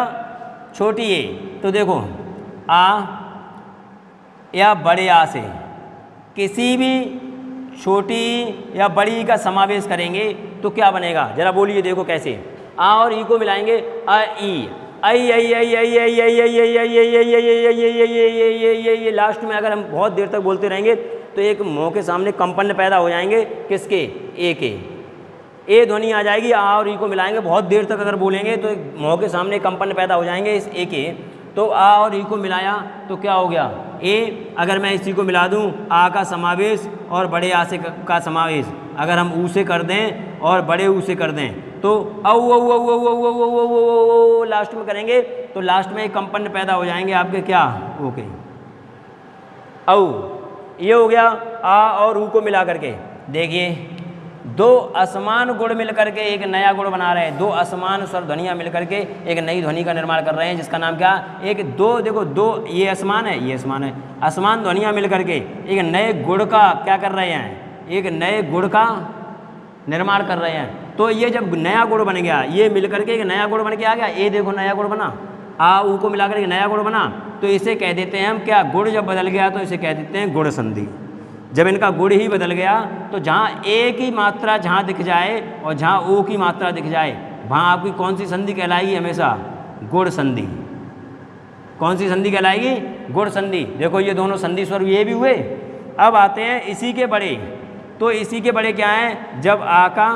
छोटी ए, तो देखो आ या बड़े आ से किसी भी छोटी या बड़ी का समावेश करेंगे तो क्या बनेगा, जरा बोलिए, देखो कैसे। आ और ई को मिलाएंगे, अ ई, ये लास्ट में अगर हम बहुत देर तक बोलते रहेंगे तो एक मुंह के सामने कंपन पैदा हो जाएंगे, किसके, ए के। ए ध्वनि आ जाएगी, आ और ई को मिलाएंगे, बहुत देर तक अगर बोलेंगे तो एक मुंह के सामने कंपन पैदा हो जाएंगे इस ए के। तो आ और ई को मिलाया तो क्या हो गया, ए। अगर मैं इसी को मिला दूं, आ का समावेश और बड़े आ से का समावेश अगर हम ऊ से कर दें और बड़े ऊ से कर दें तो औ लास्ट में करेंगे तो लास्ट में एक कंपन पैदा हो जाएंगे आपके, क्या, ओके, औ। ये हो गया आ और ऊ को मिला करके। देखिए दो असमान गुण मिल करके एक नया गुण बना रहे हैं, दो असमान स्वर ध्वनियाँ मिल करके एक नई ध्वनि का निर्माण कर रहे हैं, जिसका नाम क्या, एक दो, देखो दो, ये असमान है ये असमान है, असमान ध्वनियाँ मिल करके एक नए गुण का क्या कर रहे हैं, एक नए गुण का निर्माण कर रहे हैं। तो ये जब नया गुण बन गया, ये मिल करके एक नया गुण बन के आ गया, ये देखो नया गुण बना, आ ऊ को मिलाकर एक नया गुण बना, तो इसे कह देते हैं हम क्या, गुण जब बदल गया तो इसे कह देते हैं गुण संधि। जब इनका गुण ही बदल गया तो जहाँ ए की मात्रा जहाँ दिख जाए और जहाँ ओ की मात्रा दिख जाए वहाँ आपकी कौन सी संधि कहलाएगी, हमेशा गुण संधि। कौन सी संधि कहलाएगी, गुण संधि। देखो ये दोनों संधि स्वर ये भी हुए। अब आते हैं इसी के बड़े, तो इसी के बड़े क्या हैं, जब आ का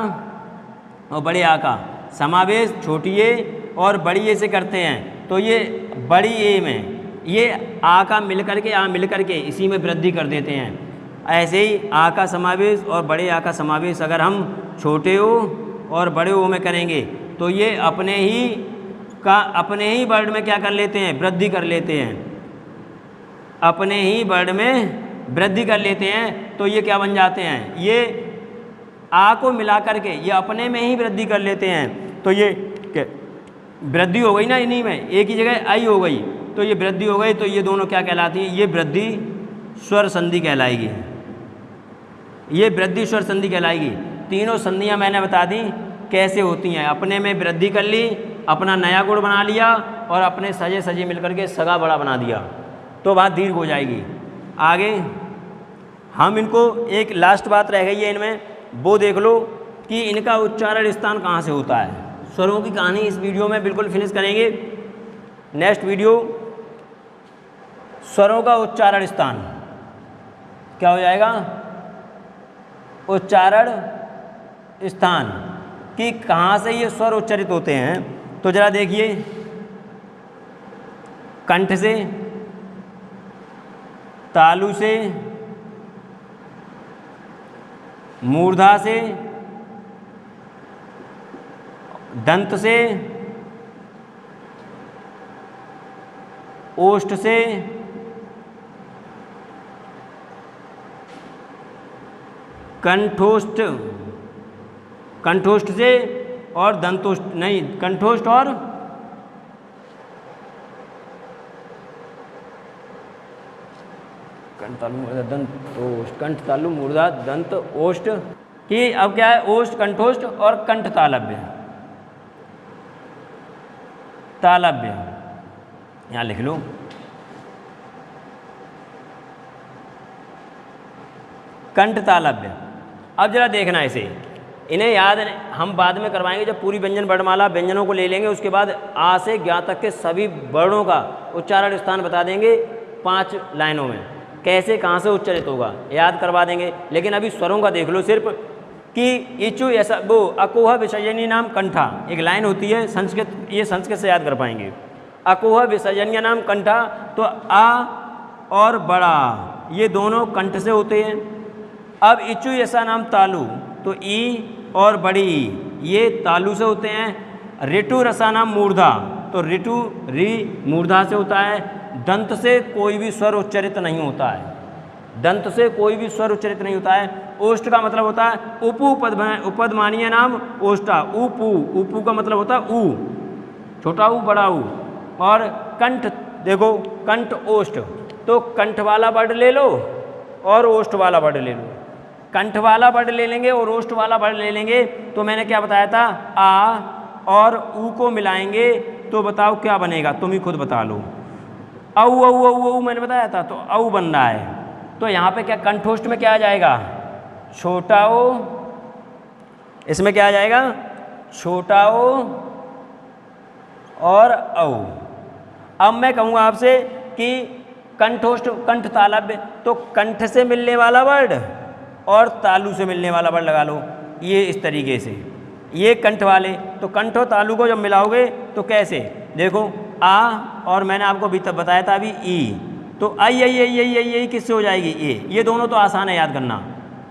और बड़े आ का समावेश छोटी ए और बड़ी ए से करते हैं तो ये बड़ी ए में ये आ का मिल करके आ मिल करके इसी में वृद्धि कर देते हैं। ऐसे ही आ का समावेश और बड़े आ का समावेश अगर हम छोटे ओ और बड़े ओ में करेंगे तो ये अपने ही का अपने ही वर्ड में क्या कर लेते हैं, वृद्धि कर लेते हैं, अपने ही वर्ड में वृद्धि कर लेते हैं, तो ये क्या बन जाते हैं, ये आ को मिला करके ये अपने में ही वृद्धि कर लेते हैं, तो ये वृद्धि हो गई ना इन्हीं में, एक ही जगह आई हो गई, तो ये वृद्धि हो गई, तो ये दोनों क्या कहलाती है, ये वृद्धि स्वर संधि कहलाएगी, ये वृद्धि स्वर संधि कहलाएगी। तीनों संधियाँ मैंने बता दी कैसे होती हैं, अपने में वृद्धि कर ली, अपना नया गुण बना लिया और अपने सजे सजे मिलकर के सगा बड़ा बना दिया, तो बात दीर्घ हो जाएगी। आगे हम इनको एक लास्ट बात रह गई है इनमें, वो देख लो कि इनका उच्चारण स्थान कहाँ से होता है। स्वरों की कहानी इस वीडियो में बिल्कुल फिनिश करेंगे। नेक्स्ट वीडियो स्वरों का उच्चारण स्थान क्या हो जाएगा, उच्चारण स्थान कि कहाँ से ये स्वर उच्चारित होते हैं। तो जरा देखिए, कंठ से, तालु से, मूर्धा से, दंत से, ओष्ठ से, कंठोष्ठ, कंठोष्ठ से और दंतोष्ठ नहीं, कंठोष्ठ और कंठ तालु मूर्धा दंत ओष्ठ, कंठ तालु मूर्धा दंत ओष्ठ कि अब क्या है, ओष्ठ कंठोष्ठ और कंठ तालव्य, तालव्य यहाँ लिख लो। कंठ तालव्य। अब जरा देखना इसे, इन्हें याद हम बाद में करवाएंगे जब पूरी व्यंजन वर्णमाला व्यंजनों को ले लेंगे, उसके बाद आ से ज्ञा तक के सभी वर्णों का उच्चारण स्थान बता देंगे 5 लाइनों में, कैसे कहाँ से उच्चारित होगा याद करवा देंगे। लेकिन अभी स्वरों का देख लो सिर्फ कि इचु ऐसा वो अकोह विसर्जनीय नाम कंठा, एक लाइन होती है संस्कृत, ये संस्कृत से याद कर पाएंगे। अकोह विसर्जनीय नाम कंठा, तो आ और बड़ा ये दोनों कंठ से होते हैं। अब इचु ऐसा नाम तालु, तो ई और बड़ी ये तालु से होते हैं। ऋतु रसा नाम मूर्धा, तो ऋतु री मूर्धा से होता है। दंत से कोई भी स्वर उच्चारित नहीं होता है, दंत से कोई भी स्वर उच्चारित नहीं होता है। ओष्ठ का मतलब होता है उपु उपदमानीय नाम ओष्ठा, उपू, उपू का मतलब होता है ऊ, छोटा ऊ बड़ा ऊ। और कंठ देखो, कंठ ओष्ठ, तो कंठ वाला वर्ड ले लो और ओष्ठ वाला वर्ड ले लो। कंठ वाला वर्ड ले लेंगे और ओष्ठ वाला वर्ड ले लेंगे, तो मैंने क्या बताया था, आ और ऊ को मिलाएंगे तो बताओ क्या बनेगा, तुम ही खुद बता लो। औ औ औ औ मैंने बताया था, तो औ बन रहा है। तो यहाँ पे क्या कंठोष्ठ में क्या आ जाएगा, छोटा ओ, इसमें क्या आ जाएगा, छोटा ओ और औ। अब मैं कहूँगा आपसे कि कंठोष्ठ कंठ तालव्य, तो कंठ से मिलने वाला वर्ड और तालु से मिलने वाला वर्ड लगा लो, ये इस तरीके से, ये कंठ वाले, तो कंठ और तालु को जब मिलाओगे तो कैसे, देखो आ और मैंने आपको अभी तक बताया था अभी ई, तो आई आई आई आई आई आई किससे हो जाएगी, ये दोनों तो आसान है याद करना।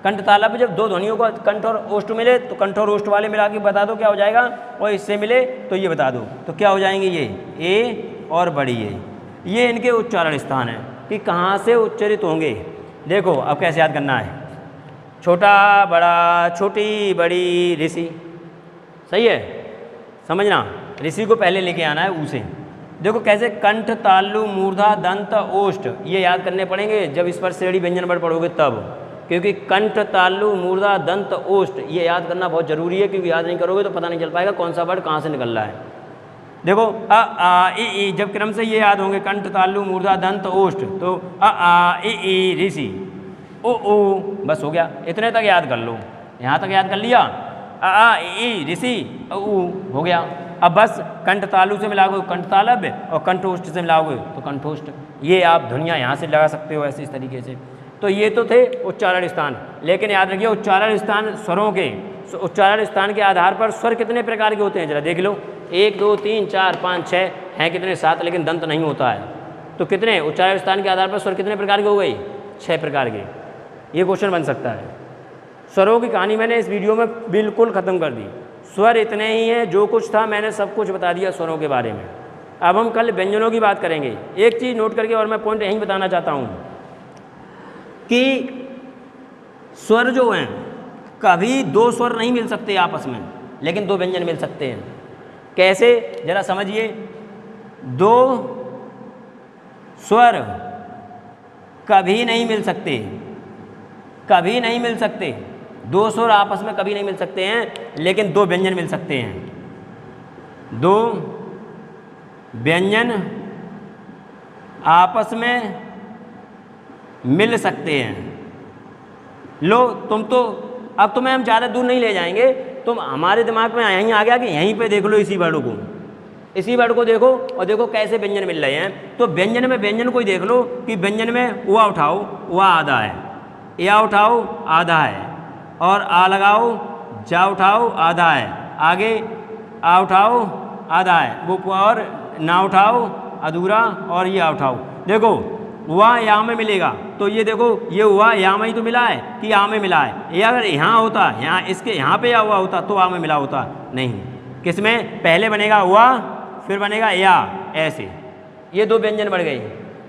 कंठ तालव्य जब दो ध्वनियों को कंठ और ओष्ठ मिले तो कंठ और ओष्ठ वाले मिला के बता दो क्या हो जाएगा, और इससे मिले तो ये बता दो, तो क्या हो जाएंगे ये ए और बड़ी ये इनके उच्चारण स्थान है कि कहाँ से उच्चारित होंगे। देखो अब कैसे याद करना है, छोटा बड़ा, छोटी बड़ी, ऋषि, सही है, समझना, ऋषि को पहले लेके आना है ऊ से। देखो कैसे, कंठ तालु मूर्धा दंत ओष्ठ, ये याद करने पड़ेंगे जब इस पर श्रेणी व्यंजन वर्ड पढ़ोगे तब, क्योंकि कंठ तालु मूर्धा दंत ओष्ठ ये याद करना बहुत जरूरी है, क्योंकि याद नहीं करोगे तो पता नहीं चल पाएगा कौन सा वर्ड कहाँ से निकल रहा है। देखो अ आ ई जब क्रम से ये याद होंगे, कंठ तालु मूर्धा दंत ओष्ठ, तो अ आ ई ऋषि, ओ ओ, बस हो गया, इतने तक याद कर लो, यहाँ तक याद कर लिया, अ आ ई ऋषि, ऊ हो गया। अब बस कंठ तालु से मिलाओगे कंठ तालव्य और कंठोष्ठ से मिलाओगे तो कंठोष्ठ, ये आप ध्वनियाँ यहाँ से लगा सकते हो ऐसे इस तरीके से। तो ये तो थे उच्चारण स्थान, लेकिन याद रखिए उच्चारण स्थान स्वरों के, उच्चारण स्थान के आधार पर स्वर कितने प्रकार के होते हैं जरा देख लो, 1 2 3 4 5 6 हैं कितने, 7, लेकिन दंत नहीं होता है। तो कितने उच्चारण स्थान के आधार पर स्वर कितने प्रकार के हो गए, 6 प्रकार के। ये क्वेश्चन बन सकता है। स्वरों की कहानी मैंने इस वीडियो में बिल्कुल ख़त्म कर दी, स्वर इतने ही हैं, जो कुछ था मैंने सब कुछ बता दिया स्वरों के बारे में। अब हम कल व्यंजनों की बात करेंगे। एक चीज़ नोट करके और मैं पॉइंट यहीं बताना चाहता हूँ कि स्वर जो हैं कभी दो स्वर नहीं मिल सकते आपस में, लेकिन दो व्यंजन मिल सकते हैं। कैसे, जरा समझिए। दो स्वर कभी नहीं मिल सकते, कभी नहीं मिल सकते। दो स्वर आपस में कभी नहीं मिल सकते हैं, लेकिन दो व्यंजन मिल सकते हैं। दो व्यंजन आपस में मिल सकते हैं। लो तुम तो, अब तुम्हें हम ज़्यादा दूर नहीं ले जाएंगे, तुम हमारे दिमाग में यहीं आ गया कि यहीं पे देख लो इसी वर्ड को, इसी वर्ड को देखो और देखो कैसे व्यंजन मिल रहे हैं। तो व्यंजन में व्यंजन को ही देख लो कि व्यंजन में उआ उठाओ, उआ आधा है, या उठाओ आधा है, और आ लगाओ, जा उठाओ आधा है, आगे आ उठाओ आधा है, वो और ना उठाओ अधूरा, और ये आ उठाओ। देखो हुआ या में मिलेगा, तो ये देखो ये हुआ या में ही तो मिला है कि आ में मिला है। ये अगर यहाँ होता, यहाँ इसके यहाँ पे या हुआ होता तो आ में मिला होता, नहीं। किस में पहले बनेगा हुआ, फिर बनेगा या, ऐसे ये दो व्यंजन बढ़ गई।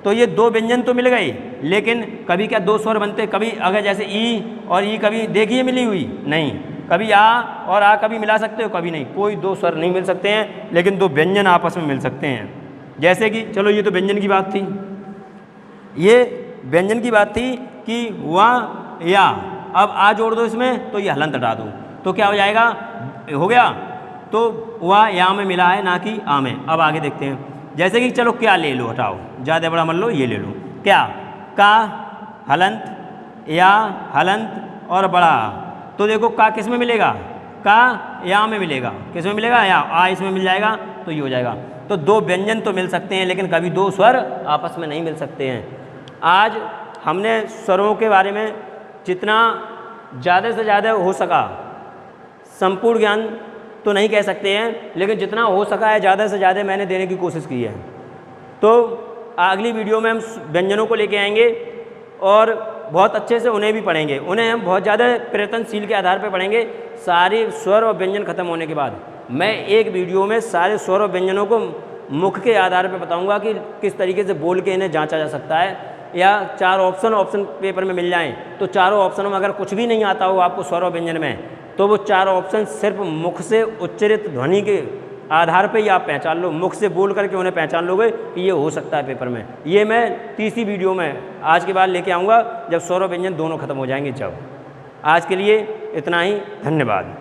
तो ये दो व्यंजन तो मिल गई, लेकिन कभी क्या दो स्वर बनते, कभी अगर जैसे ई और ई कभी देखिए मिली हुई नहीं, कभी आ और आ कभी मिला सकते हो, कभी नहीं। कोई दो स्वर नहीं मिल सकते हैं, लेकिन दो व्यंजन आपस में मिल सकते हैं। जैसे कि चलो ये तो व्यंजन की बात थी, ये व्यंजन की बात थी कि हुआ या, अब आ जोड़ दो इसमें तो ये हलंत हटा दो, तो क्या हो जाएगा, हो गया। तो हुआ या में मिला है, ना कि आ में। अब आगे देखते हैं। जैसे कि चलो क्या ले लो, हटाओ, ज़्यादा बड़ा मन लो, ये ले लो। क्या, का हलंत, या हलंत और बड़ा। तो देखो का किस में मिलेगा, का या में मिलेगा, किस में मिलेगा, या, आ इसमें मिल जाएगा, तो ये हो जाएगा। तो दो व्यंजन तो मिल सकते हैं, लेकिन कभी दो स्वर आपस में नहीं मिल सकते हैं। आज हमने स्वरों के बारे में जितना ज़्यादा से ज़्यादा हो सका, संपूर्ण ज्ञान तो नहीं कह सकते हैं, लेकिन जितना हो सका है ज़्यादा से ज़्यादा मैंने देने की कोशिश की है। तो अगली वीडियो में हम व्यंजनों को लेके आएंगे और बहुत अच्छे से उन्हें भी पढ़ेंगे। उन्हें हम बहुत ज़्यादा प्रयत्नशील के आधार पर पढ़ेंगे। सारे स्वर और व्यंजन खत्म होने के बाद मैं एक वीडियो में सारे स्वर और व्यंजनों को मुख के आधार पर बताऊंगा कि किस तरीके से बोल के इन्हें जांचा जा सकता है। या चार ऑप्शन पेपर में मिल जाएं, तो चारों ऑप्शनों में अगर कुछ भी नहीं आता हो आपको स्वर और व्यंजन में, तो वो चारों ऑप्शन सिर्फ मुख से उच्चरित ध्वनि के आधार पे ही आप पहचान लो, मुख से बोल करके उन्हें पहचान लोगे कि ये हो सकता है पेपर में। ये मैं तीसरी वीडियो में आज के बाद लेके आऊँगा, जब स्वर और व्यंजन दोनों खत्म हो जाएंगे। जब आज के लिए इतना ही, धन्यवाद।